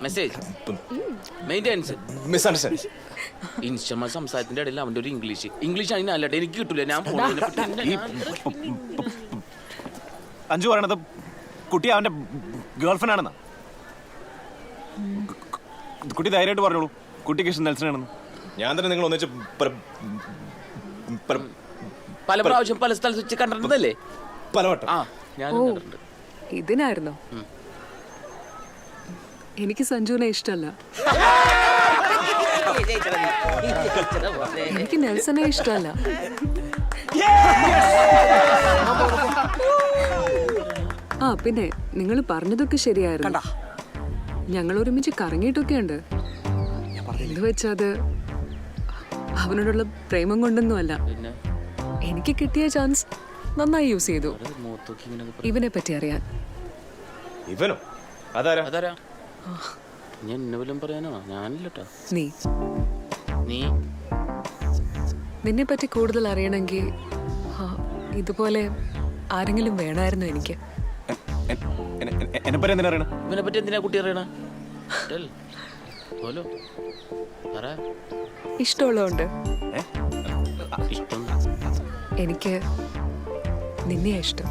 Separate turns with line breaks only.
Message maintenance
misunderstand.
ഇൻസ്റ്റമ സംസാരത്തിന്റെ ഇടയിൽ അവന്റെ ഒരു ഇംഗ്ലീഷ് ആണെങ്കിൽ അല്ലട്ടെ എനിക്ക് കിട്ടൂല. ഞാൻ
അഞ്ചു പറയണത് കുട്ടി അവന്റെ ഗേൾഫ്രണ്ട് ആണെന്നാ. കുട്ടി ധൈര്യമായിട്ട് പറഞ്ഞോളൂ കുട്ടിക്ക് ഇഷ്ടം നെൽസനാണെന്ന്. ഞാൻ തന്നെ നിങ്ങൾ ഒന്നിച്ച്
പല പ്രാവശ്യം പല സ്ഥലത്ത് വെച്ച് കണ്ടിട്ടുണ്ടല്ലേ?
പലവട്ടം.
ആ ഞാൻ കണ്ടിട്ടുണ്ട്.
ഇതിനായിരുന്നോ? എനിക്ക് സഞ്ജുവിനെ ഇഷ്ടമല്ല. എനിക്ക് നെൽസനെ ഇഷ്ടമല്ല. ആ പിന്നെ നിങ്ങൾ പറഞ്ഞതൊക്കെ ശരിയായിരുന്നു. ഞങ്ങൾ ഒരുമിച്ച് കറങ്ങിയിട്ടൊക്കെ ഉണ്ട്. എന്ത് വെച്ചത് അവനോടുള്ള പ്രേമം കൊണ്ടൊന്നുമല്ല. എനിക്ക് കിട്ടിയ ചാൻസ് നന്നായി യൂസ് ചെയ്തു. ഇവനെ പറ്റി അറിയാൻ.
ഇവനോ? അതാരാ?
അതാരാ? ഞാൻ എന്നെ വല്ലതും പറയാനോ? ഞാനില്ലട്ടോ. നീ
നിന്നെ പറ്റി കൂടുതൽ അറിയണമെങ്കിൽ ഇതുപോലെ ആരെങ്കിലും വേണമായിരുന്നു എനിക്ക്.
എന്നെ പറ്റി എന്തിനാ അറിയണ?
ഇവനെ പറ്റി എന്തിനാ കുട്ടി അറിയണ?
ഇഷ്ടമുള്ളതുകൊണ്ട്.
ഇഷ്ടം
എനിക്ക് നിന്നെയാ ഇഷ്ടം.